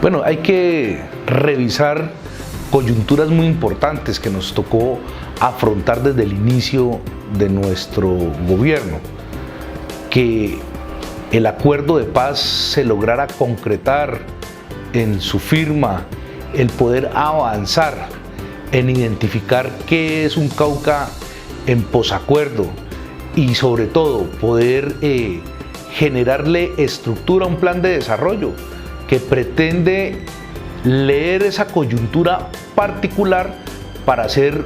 Bueno, hay que revisar coyunturas muy importantes que nos tocó afrontar desde el inicio de nuestro gobierno. Que el acuerdo de paz se lograra concretar en su firma, el poder avanzar en identificar qué es un Cauca en posacuerdo y sobre todo poder generarle estructura a un plan de desarrollo que pretende leer esa coyuntura particular para hacer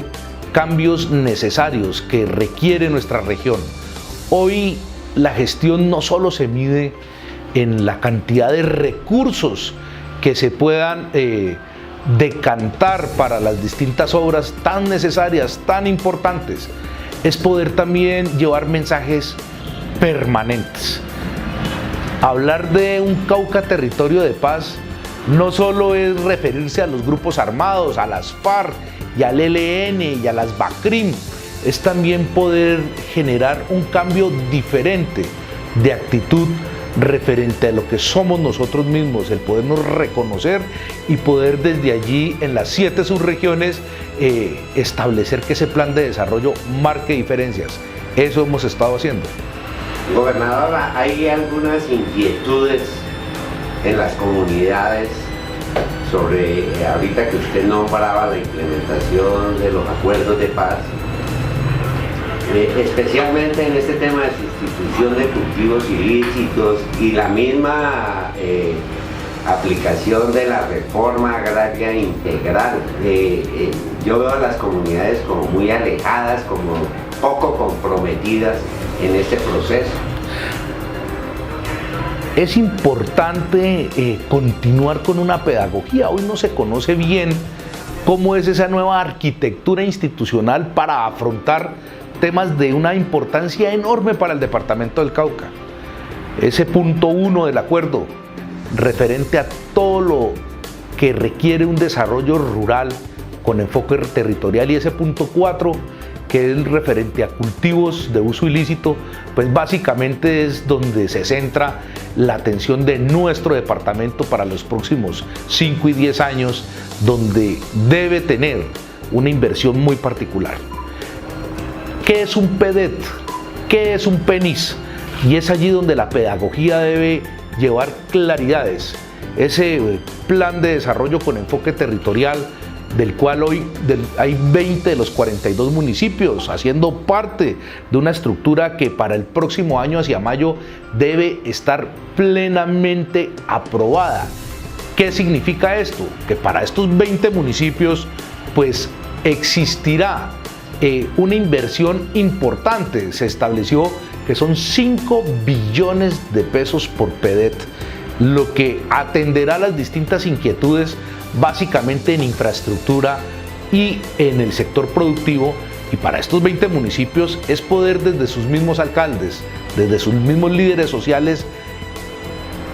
cambios necesarios que requiere nuestra región. Hoy la gestión no solo se mide en la cantidad de recursos que se puedan decantar para las distintas obras tan necesarias, tan importantes, es poder también llevar mensajes permanentes. Hablar de un Cauca territorio de paz no solo es referirse a los grupos armados, a las FARC y al ELN y a las BACRIM, es también poder generar un cambio diferente de actitud referente a lo que somos nosotros mismos, el podernos reconocer y poder desde allí en las 7 subregiones establecer que ese plan de desarrollo marque diferencias. Eso hemos estado haciendo. Gobernador, hay algunas inquietudes en las comunidades sobre, ahorita que usted nombraba la implementación de los acuerdos de paz, especialmente en este tema de sustitución de cultivos ilícitos y la misma aplicación de la reforma agraria integral. Yo veo a las comunidades como muy alejadas, como poco comprometidas en este proceso. Es importante continuar con una pedagogía. Hoy no se conoce bien cómo es esa nueva arquitectura institucional para afrontar temas de una importancia enorme para el departamento del Cauca. Ese punto 1 del acuerdo, referente a todo lo que requiere un desarrollo rural con enfoque territorial, y ese punto 4, que es referente a cultivos de uso ilícito, pues básicamente es donde se centra la atención de nuestro departamento para los próximos 5 y 10 años, donde debe tener una inversión muy particular. ¿Qué es un PEDET? ¿Qué es un PENIS? Y es allí donde la pedagogía debe llevar claridades. Ese plan de desarrollo con enfoque territorial, del cual hoy hay 20 de los 42 municipios haciendo parte de una estructura que para el próximo año, hacia mayo, debe estar plenamente aprobada. ¿Qué significa esto? Que para estos 20 municipios pues existirá una inversión importante. Se estableció que son 5 billones de pesos por PEDET, lo que atenderá las distintas inquietudes básicamente en infraestructura y en el sector productivo. Y para estos 20 municipios es poder desde sus mismos alcaldes, desde sus mismos líderes sociales,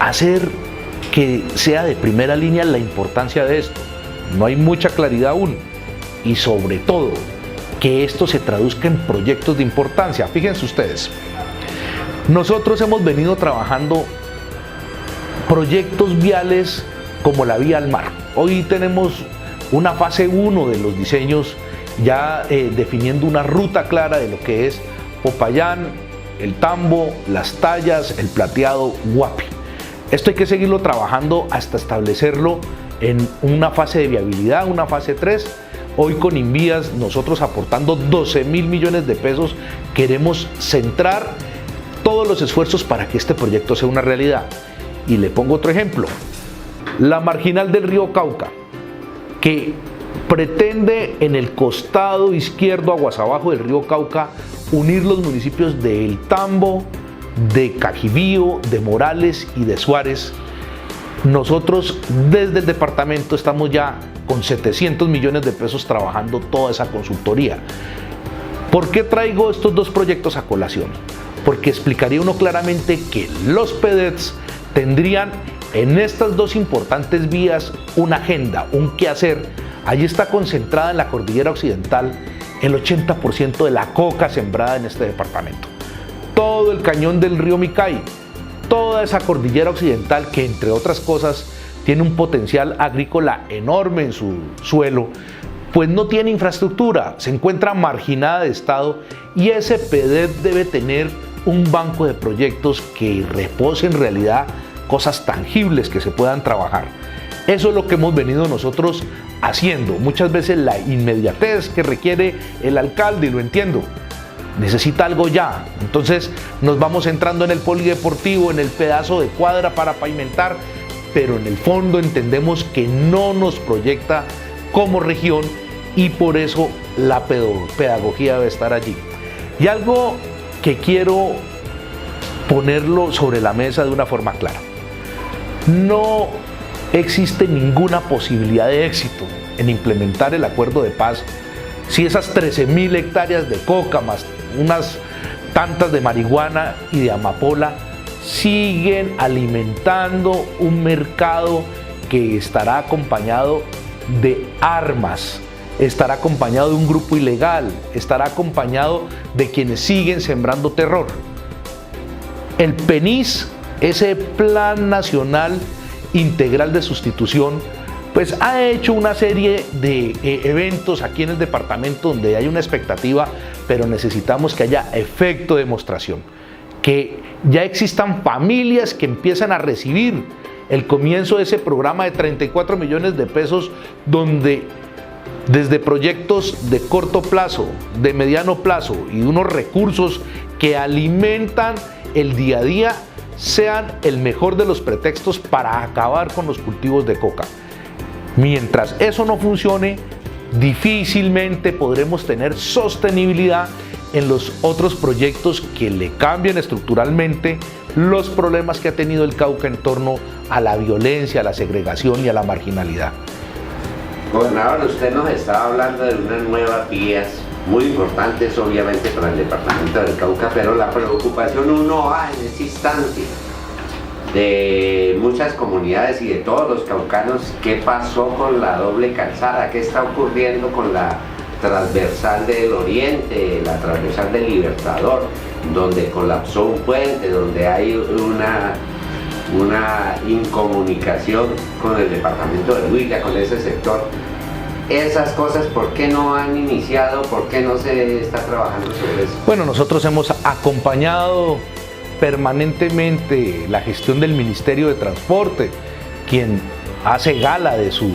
hacer que sea de primera línea la importancia de esto. No hay mucha claridad aún, y sobre todo que esto se traduzca en proyectos de importancia. Fíjense ustedes, nosotros hemos venido trabajando proyectos viales como la vía al mar. Hoy tenemos una fase 1 de los diseños, ya definiendo una ruta clara de lo que es Popayán, el Tambo, Las Tallas, el Plateado, Guapi. Esto hay que seguirlo trabajando hasta establecerlo en una fase de viabilidad, una fase 3. Hoy con Invías, nosotros aportando 12.000 millones de pesos, queremos centrar todos los esfuerzos para que este proyecto sea una realidad. Y le pongo otro ejemplo, la marginal del río Cauca, que pretende en el costado izquierdo, aguas abajo del río Cauca, unir los municipios de El Tambo, de Cajibío, de Morales y de Suárez. Nosotros desde el departamento estamos ya con 700 millones de pesos trabajando toda esa consultoría. ¿Por qué traigo estos dos proyectos a colación? Porque explicaría uno claramente que los PEDETs tendrían en estas dos importantes vías una agenda, un quehacer. Allí está concentrada en la cordillera occidental el 80% de la coca sembrada en este departamento. Todo el cañón del río Micay, toda esa cordillera occidental que, entre otras cosas, tiene un potencial agrícola enorme en su suelo, pues no tiene infraestructura, se encuentra marginada de Estado, y ese PEDET debe tener un banco de proyectos que repose en realidad cosas tangibles que se puedan trabajar. Eso es lo que hemos venido nosotros haciendo. Muchas veces la inmediatez que requiere el alcalde, y lo entiendo, necesita algo ya. Entonces nos vamos entrando en el polideportivo, en el pedazo de cuadra para pavimentar, pero en el fondo entendemos que no nos proyecta como región, y por eso la pedagogía debe estar allí. Y algo que quiero ponerlo sobre la mesa de una forma clara: no existe ninguna posibilidad de éxito en implementar el acuerdo de paz si esas 13.000 hectáreas de coca más unas tantas de marihuana y de amapola siguen alimentando un mercado que estará acompañado de armas, estará acompañado de un grupo ilegal, estará acompañado de quienes siguen sembrando terror. El PENIS, ese Plan Nacional Integral de Sustitución, pues ha hecho una serie de eventos aquí en el departamento donde hay una expectativa, pero necesitamos que haya efecto de demostración, que ya existan familias que empiezan a recibir el comienzo de ese programa de 34 millones de pesos, donde desde proyectos de corto plazo, de mediano plazo y de unos recursos que alimentan el día a día, sean el mejor de los pretextos para acabar con los cultivos de coca. Mientras eso no funcione, difícilmente podremos tener sostenibilidad en los otros proyectos que le cambien estructuralmente los problemas que ha tenido el Cauca en torno a la violencia, a la segregación y a la marginalidad. Gobernador, usted nos estaba hablando de unas nuevas vías muy importantes obviamente para el departamento del Cauca, pero la preocupación uno va en ese instante de muchas comunidades y de todos los caucanos. ¿Qué pasó con la doble calzada? ¿Qué está ocurriendo con la transversal del Oriente, la transversal del Libertador, donde colapsó un puente, donde hay una incomunicación con el departamento del Huila, con ese sector? Esas cosas, ¿por qué no han iniciado? ¿Por qué no se está trabajando sobre eso? Bueno, nosotros hemos acompañado permanentemente la gestión del Ministerio de Transporte, quien hace gala de su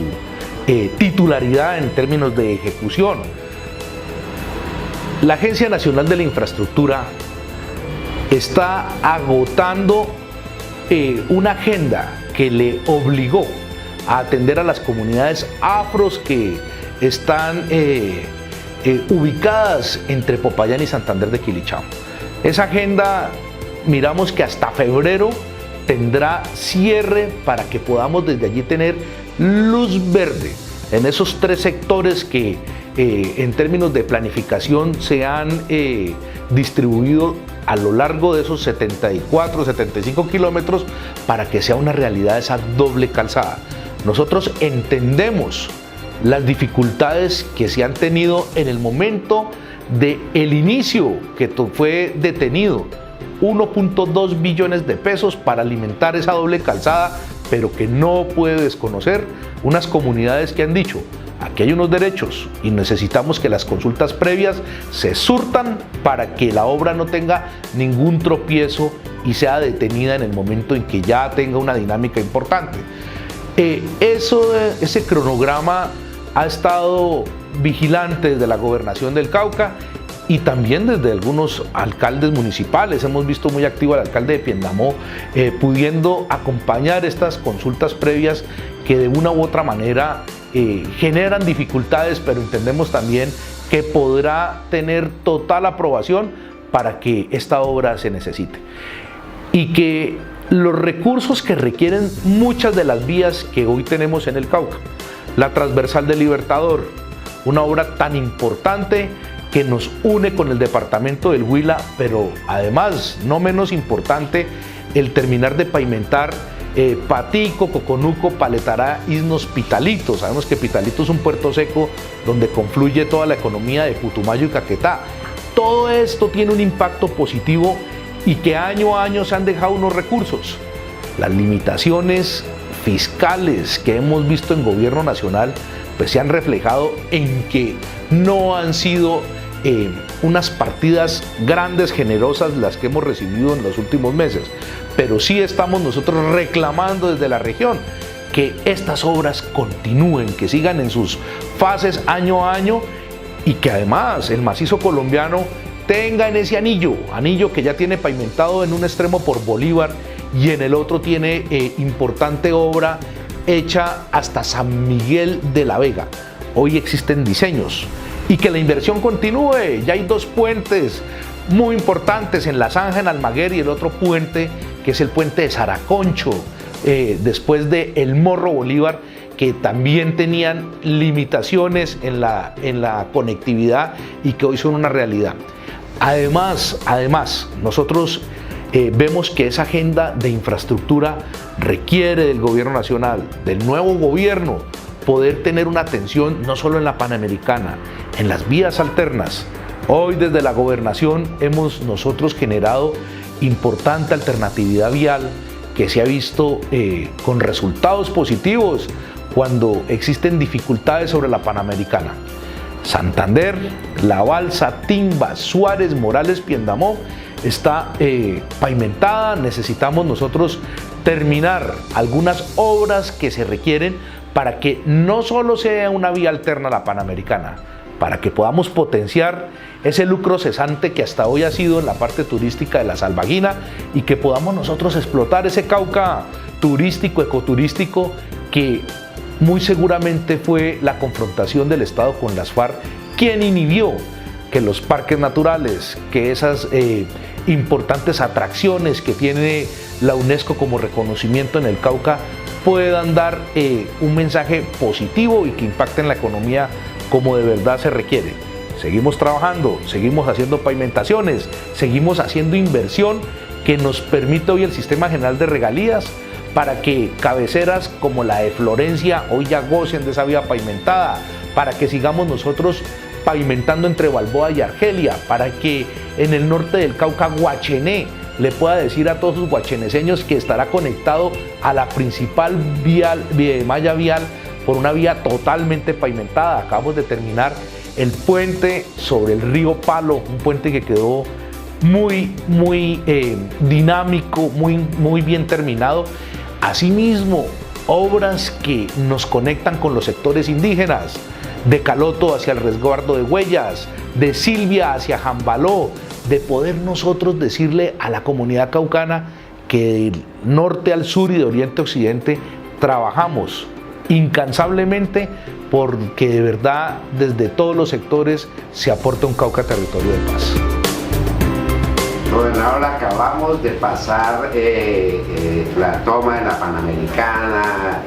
titularidad en términos de ejecución. La Agencia Nacional de la Infraestructura está agotando una agenda que le obligó a atender a las comunidades afros que están ubicadas entre Popayán y Santander de Quilichao. Esa agenda, miramos que hasta febrero tendrá cierre para que podamos desde allí tener luz verde en esos 3 sectores que en términos de planificación se han distribuido a lo largo de esos 74, 75 kilómetros para que sea una realidad esa doble calzada. Nosotros entendemos las dificultades que se han tenido en el momento del inicio que fue detenido 1.2 billones de pesos para alimentar esa doble calzada, pero que no puede desconocer unas comunidades que han dicho: aquí hay unos derechos y necesitamos que las consultas previas se surtan para que la obra no tenga ningún tropiezo y sea detenida en el momento en que ya tenga una dinámica importante. Ese cronograma ha estado vigilante desde la Gobernación del Cauca y también desde algunos alcaldes municipales. Hemos visto muy activo al alcalde de Piendamó, pudiendo acompañar estas consultas previas que de una u otra manera generan dificultades, pero entendemos también que podrá tener total aprobación para que esta obra se necesite. Y que los recursos que requieren muchas de las vías que hoy tenemos en el Cauca, la transversal del Libertador, una obra tan importante que nos une con el departamento del Huila, pero además, no menos importante, el terminar de pavimentar Patico, Coconuco, Paletará, Isnos, Pitalito. Sabemos que Pitalito es un puerto seco donde confluye toda la economía de Putumayo y Caquetá. Todo esto tiene un impacto positivo y que año a año se han dejado unos recursos. Las limitaciones fiscales que hemos visto en gobierno nacional pues se han reflejado en que no han sido unas partidas grandes, generosas las que hemos recibido en los últimos meses, pero sí estamos nosotros reclamando desde la región que estas obras continúen, que sigan en sus fases año a año y que además el macizo colombiano tenga en ese anillo que ya tiene pavimentado en un extremo por Bolívar y en el otro tiene importante obra hecha hasta San Miguel de la Vega. Hoy existen diseños y que la inversión continúe. Ya hay 2 puentes muy importantes en La Zanja, en Almaguer, y el otro puente que es el puente de Saraconcho, después de El Morro Bolívar, que también tenían limitaciones en la conectividad y que hoy son una realidad. Además, nosotros vemos que esa agenda de infraestructura requiere del gobierno nacional, del nuevo gobierno, poder tener una atención no solo en la Panamericana, en las vías alternas. Hoy desde la gobernación hemos nosotros generado importante alternatividad vial que se ha visto con resultados positivos cuando existen dificultades sobre la Panamericana. Santander, La Balsa, Timba, Suárez, Morales, Piendamó está pavimentada. Necesitamos nosotros terminar algunas obras que se requieren para que no solo sea una vía alterna a la Panamericana, para que podamos potenciar ese lucro cesante que hasta hoy ha sido en la parte turística de la Salvaguina y que podamos nosotros explotar ese Cauca turístico, ecoturístico, que muy seguramente fue la confrontación del Estado con las FARC quien inhibió que los parques naturales, que esas importantes atracciones que tiene la UNESCO como reconocimiento en el Cauca puedan dar un mensaje positivo y que impacten la economía como de verdad se requiere. Seguimos trabajando, seguimos haciendo pavimentaciones, seguimos haciendo inversión que nos permite hoy el Sistema General de Regalías para que cabeceras como la de Florencia hoy ya gocen de esa vía pavimentada, para que sigamos nosotros pavimentando entre Balboa y Argelia, para que en el norte del Cauca Guachené le pueda decir a todos los guacheneseños que estará conectado a la principal malla vial por una vía totalmente pavimentada. Acabamos de terminar el puente sobre el río Palo, un puente que quedó muy dinámico, muy bien terminado. Asimismo, obras que nos conectan con los sectores indígenas, de Caloto hacia el resguardo de Huellas, de Silvia hacia Jambaló, de poder nosotros decirle a la comunidad caucana que del norte al sur y de oriente a occidente trabajamos incansablemente porque de verdad desde todos los sectores se aporta un Cauca territorio de paz. Gobernador, acabamos de pasar la toma de la Panamericana,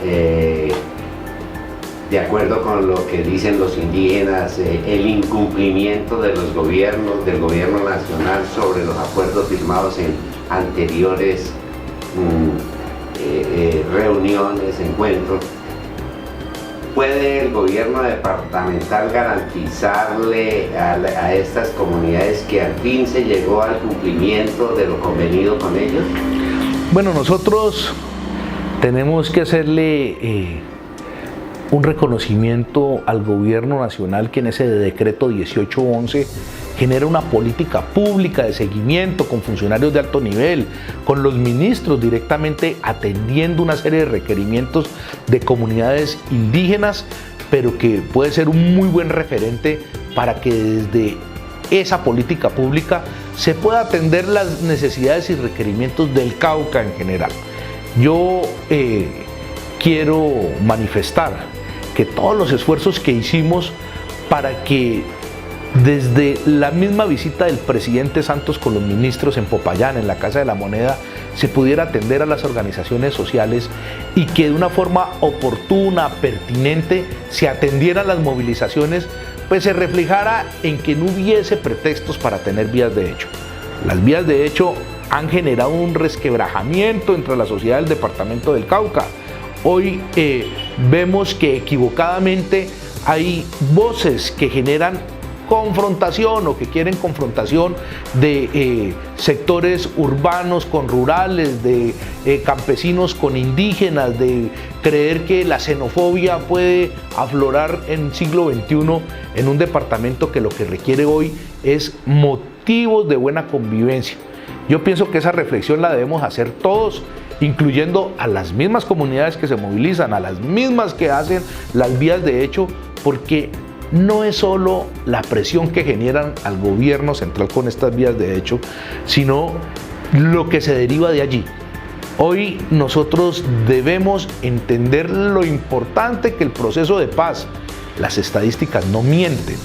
de acuerdo con lo que dicen los indígenas, el incumplimiento de los gobiernos, del gobierno nacional sobre los acuerdos firmados en anteriores reuniones, encuentros. ¿Puede el gobierno departamental garantizarle a estas comunidades que al fin se llegó al cumplimiento de lo convenido con ellos? Bueno, nosotros tenemos que hacerle un reconocimiento al gobierno nacional que en ese decreto 1811 genera una política pública de seguimiento con funcionarios de alto nivel, con los ministros directamente atendiendo una serie de requerimientos de comunidades indígenas, pero que puede ser un muy buen referente para que desde esa política pública se pueda atender las necesidades y requerimientos del Cauca en general. Yo quiero manifestar que todos los esfuerzos que hicimos para que desde la misma visita del presidente Santos con los ministros en Popayán, en la Casa de la Moneda, se pudiera atender a las organizaciones sociales y que de una forma oportuna, pertinente, se atendieran las movilizaciones, pues se reflejara en que no hubiese pretextos para tener vías de hecho. Las vías de hecho han generado un resquebrajamiento entre la sociedad del departamento del Cauca. Hoy vemos que equivocadamente hay voces que generan confrontación o que quieren confrontación de sectores urbanos con rurales, de campesinos con indígenas, de creer que la xenofobia puede aflorar en siglo XXI en un departamento que lo que requiere hoy es motivos de buena convivencia. Yo pienso que esa reflexión la debemos hacer todos, incluyendo a las mismas comunidades que se movilizan, a las mismas que hacen las vías de hecho, porque no es solo la presión que generan al gobierno central con estas vías de hecho, sino lo que se deriva de allí. Hoy nosotros debemos entender lo importante que el proceso de paz, las estadísticas no mienten,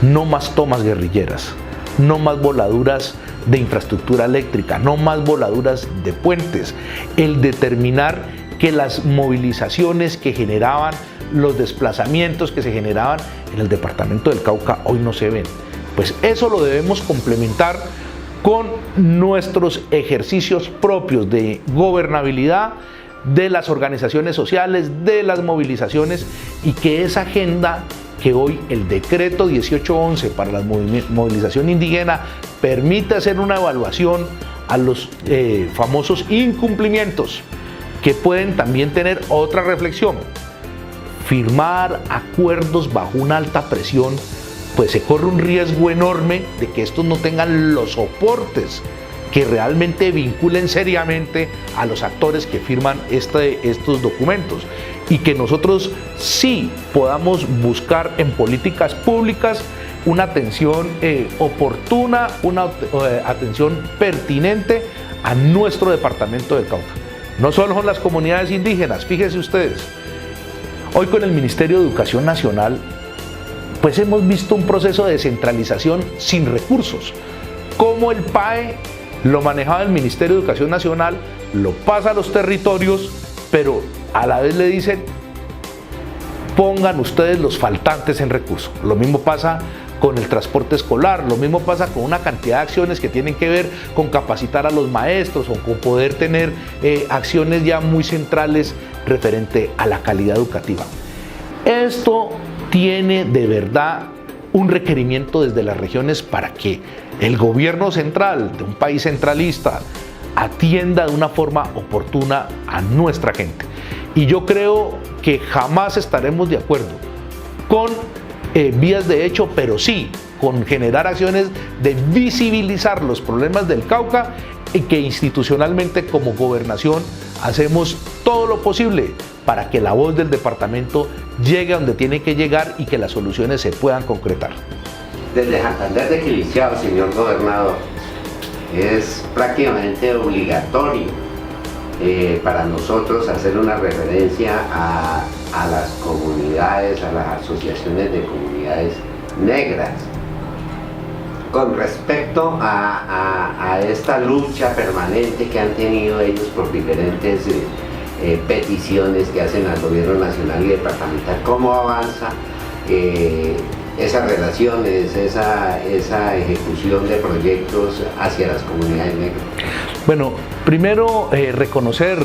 no más tomas guerrilleras, no más voladuras de infraestructura eléctrica, no más voladuras de puentes, el determinar que las movilizaciones que generaban, los desplazamientos que se generaban en el departamento del Cauca hoy no se ven. Pues eso lo debemos complementar con nuestros ejercicios propios de gobernabilidad, de las organizaciones sociales, de las movilizaciones, y que esa agenda que hoy el decreto 1811 para la movilización indígena permite hacer una evaluación a los famosos incumplimientos, que pueden también tener otra reflexión. Firmar acuerdos bajo una alta presión, pues se corre un riesgo enorme de que estos no tengan los soportes que realmente vinculen seriamente a los actores que firman estos documentos, y que nosotros sí podamos buscar en políticas públicas una atención oportuna, una atención pertinente a nuestro departamento del Cauca. No solo son las comunidades indígenas, fíjense ustedes, hoy con el Ministerio de Educación Nacional pues hemos visto un proceso de descentralización sin recursos. Como el PAE lo manejaba el Ministerio de Educación Nacional, lo pasa a los territorios, pero a la vez le dicen, pongan ustedes los faltantes en recursos. Lo mismo pasa con el transporte escolar, lo mismo pasa con una cantidad de acciones que tienen que ver con capacitar a los maestros o con poder tener acciones ya muy centrales referente a la calidad educativa. Esto tiene de verdad un requerimiento desde las regiones para que el gobierno central de un país centralista atienda de una forma oportuna a nuestra gente. Y yo creo que jamás estaremos de acuerdo con vías de hecho, pero sí con generar acciones de visibilizar los problemas del Cauca, y que institucionalmente como gobernación hacemos todo lo posible para que la voz del departamento llegue a donde tiene que llegar y que las soluciones se puedan concretar. Desde Santander de Quilichao, señor gobernador, es prácticamente obligatorio para nosotros hacer una referencia a las comunidades, a las asociaciones de comunidades negras, con respecto a esta lucha permanente que han tenido ellos por diferentes peticiones que hacen al gobierno nacional y departamental. ¿Cómo avanza esas relaciones, esa ejecución de proyectos hacia las comunidades negras? Bueno, primero reconocer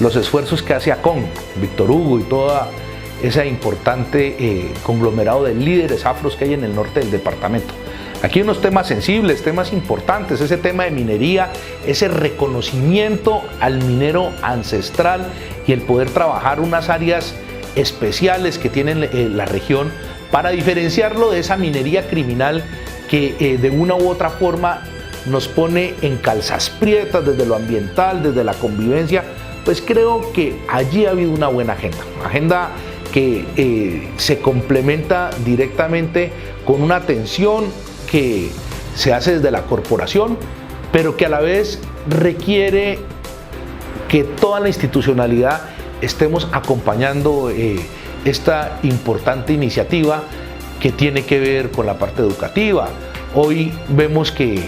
los esfuerzos que hace ACON, Víctor Hugo y toda ese importante conglomerado de líderes afros que hay en el norte del departamento. Aquí hay unos temas sensibles, temas importantes, ese tema de minería, ese reconocimiento al minero ancestral y el poder trabajar unas áreas especiales que tiene la región para diferenciarlo de esa minería criminal que de una u otra forma nos pone en calzas prietas desde lo ambiental, desde la convivencia. Pues creo que allí ha habido una buena agenda que se complementa directamente con una atención que se hace desde la corporación, pero que a la vez requiere que toda la institucionalidad estemos acompañando esta importante iniciativa que tiene que ver con la parte educativa. Hoy vemos que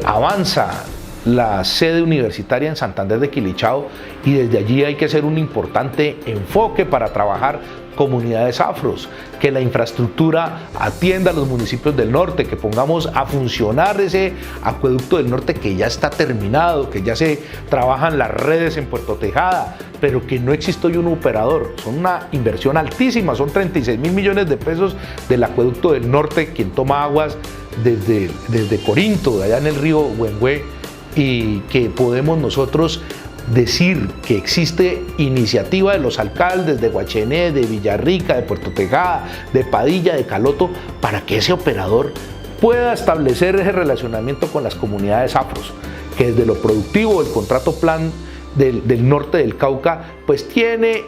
avanza la sede universitaria en Santander de Quilichao, y desde allí hay que hacer un importante enfoque para trabajar comunidades afros, que la infraestructura atienda a los municipios del norte, que pongamos a funcionar ese acueducto del norte que ya está terminado, que ya se trabajan las redes en Puerto Tejada, pero que no existe hoy un operador. Son una inversión altísima, son 36.000 millones de pesos del acueducto del norte, quien toma aguas desde Corinto, de allá en el río Huenhué, y que podemos nosotros decir que existe iniciativa de los alcaldes de Guachené, de Villarrica, de Puerto Tejada, de Padilla, de Caloto, para que ese operador pueda establecer ese relacionamiento con las comunidades afros, que desde lo productivo el contrato plan del norte del Cauca pues tiene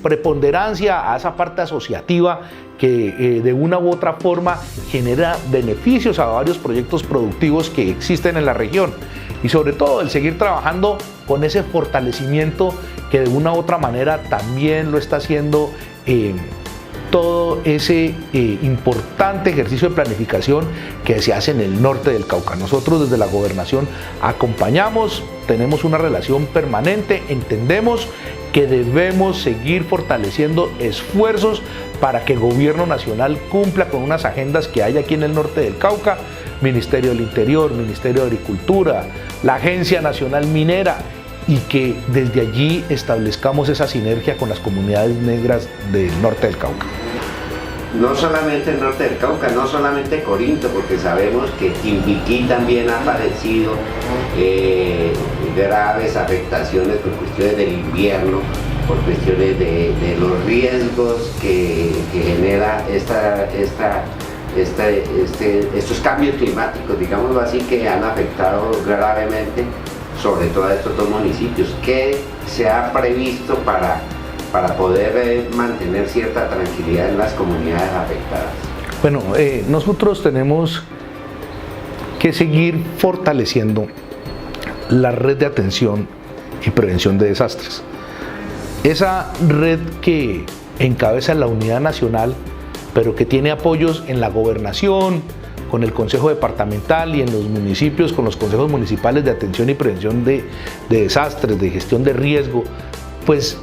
preponderancia a esa parte asociativa que de una u otra forma genera beneficios a varios proyectos productivos que existen en la región, y sobre todo el seguir trabajando con ese fortalecimiento que de una u otra manera también lo está haciendo todo ese importante ejercicio de planificación que se hace en el norte del Cauca. Nosotros desde la gobernación acompañamos, tenemos una relación permanente, entendemos que debemos seguir fortaleciendo esfuerzos para que el gobierno nacional cumpla con unas agendas que hay aquí en el norte del Cauca, Ministerio del Interior, Ministerio de Agricultura, la Agencia Nacional Minera, y que desde allí establezcamos esa sinergia con las comunidades negras del norte del Cauca. No solamente el norte del Cauca, no solamente Corinto, porque sabemos que Timbiquí también ha padecido graves afectaciones por cuestiones del invierno, por cuestiones de los riesgos que genera estos cambios climáticos, digámoslo así, que han afectado gravemente sobre todo a estos dos municipios. ¿Qué se ha previsto para poder mantener cierta tranquilidad en las comunidades afectadas? Bueno, nosotros tenemos que seguir fortaleciendo la red de atención y prevención de desastres. Esa red que encabeza la Unidad Nacional, pero que tiene apoyos en la gobernación, con el Consejo Departamental, y en los municipios con los consejos municipales de atención y prevención de desastres, de gestión de riesgo, pues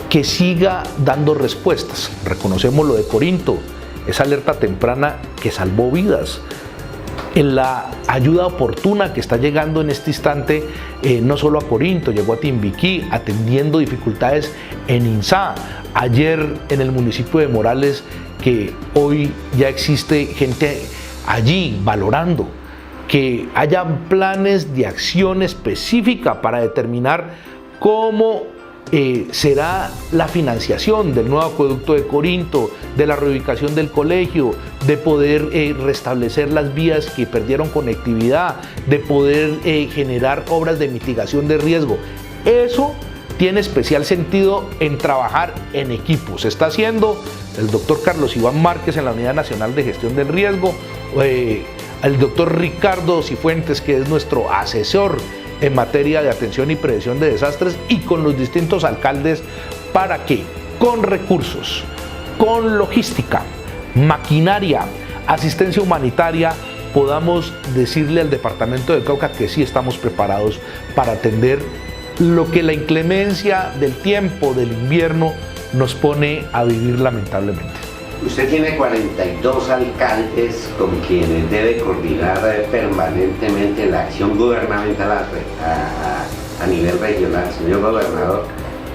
que siga dando respuestas. Reconocemos lo de Corinto, esa alerta temprana que salvó vidas, en la ayuda oportuna que está llegando en este instante, no solo a Corinto, llegó a Timbiquí, atendiendo dificultades en INSA, ayer en el municipio de Morales, que hoy ya existe gente allí valorando que haya planes de acción específica para determinar cómo será la financiación del nuevo acueducto de Corinto, de la reubicación del colegio, de poder restablecer las vías que perdieron conectividad, de poder generar obras de mitigación de riesgo. Eso tiene especial sentido en trabajar en equipo. Se está haciendo el doctor Carlos Iván Márquez en la Unidad Nacional de Gestión del Riesgo, el doctor Ricardo Cifuentes, que es nuestro asesor en materia de atención y prevención de desastres, y con los distintos alcaldes, para que con recursos, con logística, maquinaria, asistencia humanitaria, podamos decirle al departamento del Cauca que sí estamos preparados para atender lo que la inclemencia del tiempo, del invierno, nos pone a vivir lamentablemente. Usted tiene 42 alcaldes con quienes debe coordinar permanentemente la acción gubernamental a nivel regional. Señor gobernador,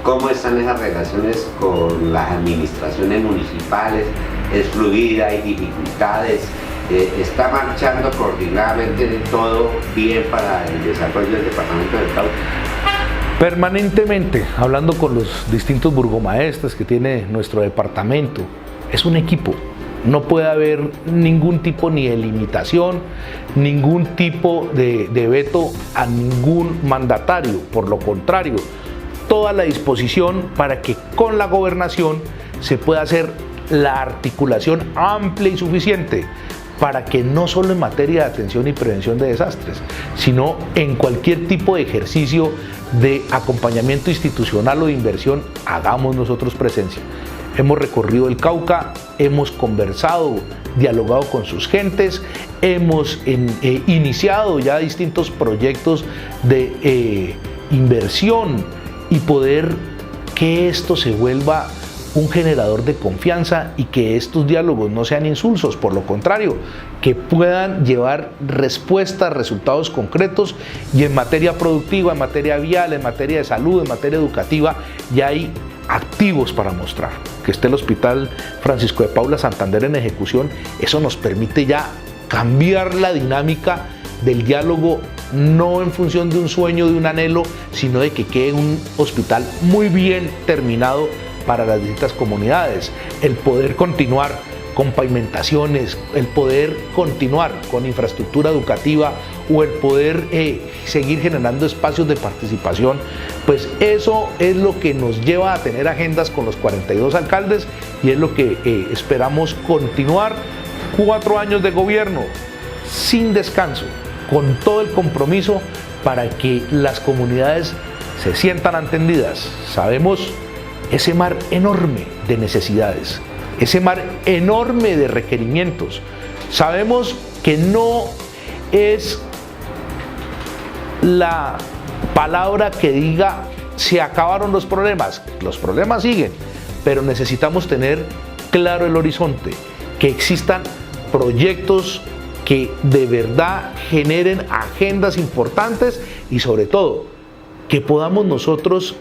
¿cómo están esas relaciones con las administraciones municipales? ¿Es fluida? ¿Hay dificultades? ¿Está marchando coordinadamente todo bien para el desarrollo del departamento del Cauca? Permanentemente, hablando con los distintos burgomaestres que tiene nuestro departamento. Es un equipo, no puede haber ningún tipo ni de limitación, ningún tipo de veto a ningún mandatario. Por lo contrario, toda la disposición para que con la gobernación se pueda hacer la articulación amplia y suficiente para que no solo en materia de atención y prevención de desastres, sino en cualquier tipo de ejercicio de acompañamiento institucional o de inversión, hagamos nosotros presencia. Hemos recorrido el Cauca, hemos conversado, dialogado con sus gentes, hemos iniciado ya distintos proyectos de inversión, y poder que esto se vuelva un generador de confianza y que estos diálogos no sean insulsos, por lo contrario, que puedan llevar respuestas, resultados concretos, y en materia productiva, en materia vial, en materia de salud, en materia educativa, ya hay activos para mostrar. Que esté el Hospital Francisco de Paula Santander en ejecución, eso nos permite ya cambiar la dinámica del diálogo, no en función de un sueño, de un anhelo, sino de que quede un hospital muy bien terminado para las distintas comunidades. El poder continuar con pavimentaciones, el poder continuar con infraestructura educativa o el poder seguir generando espacios de participación, pues eso es lo que nos lleva a tener agendas con los 42 alcaldes y es lo que esperamos continuar. 4 años de gobierno sin descanso, con todo el compromiso para que las comunidades se sientan atendidas. Sabemos ese mar enorme de necesidades, ese mar enorme de requerimientos. Sabemos que no es la palabra que diga se acabaron los problemas siguen, pero necesitamos tener claro el horizonte, que existan proyectos que de verdad generen agendas importantes y sobre todo que podamos nosotros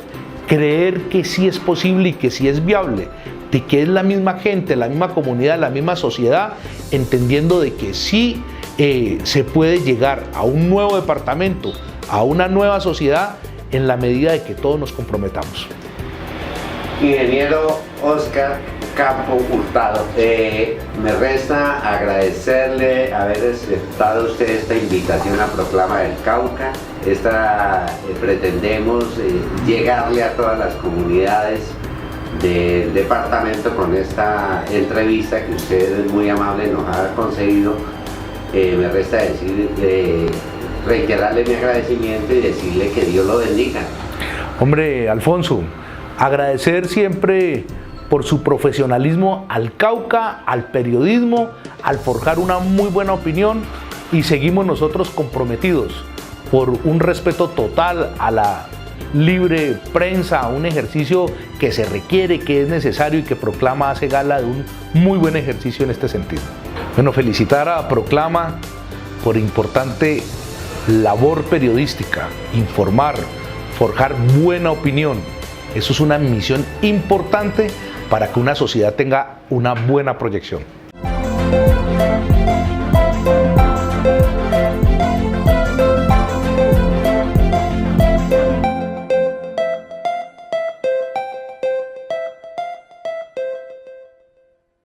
creer que sí es posible y que sí es viable, de que es la misma gente, la misma comunidad, la misma sociedad, entendiendo de que sí se puede llegar a un nuevo departamento, a una nueva sociedad, en la medida de que todos nos comprometamos. Ingeniero Oscar Campo Hurtado, me resta agradecerle haber aceptado usted esta invitación a Proclama del Cauca. Pretendemos llegarle a todas las comunidades del departamento con esta entrevista que usted muy amable nos ha concedido. Me resta reiterarle mi agradecimiento y decirle que Dios lo bendiga. Hombre, Alfonso, agradecer siempre por su profesionalismo al Cauca, al periodismo, al forjar una muy buena opinión, y seguimos nosotros comprometidos por un respeto total a la libre prensa, a un ejercicio que se requiere, que es necesario y que Proclama hace gala de un muy buen ejercicio en este sentido. Bueno, felicitar a Proclama por importante labor periodística, informar, forjar buena opinión. Eso es una misión importante para que una sociedad tenga una buena proyección.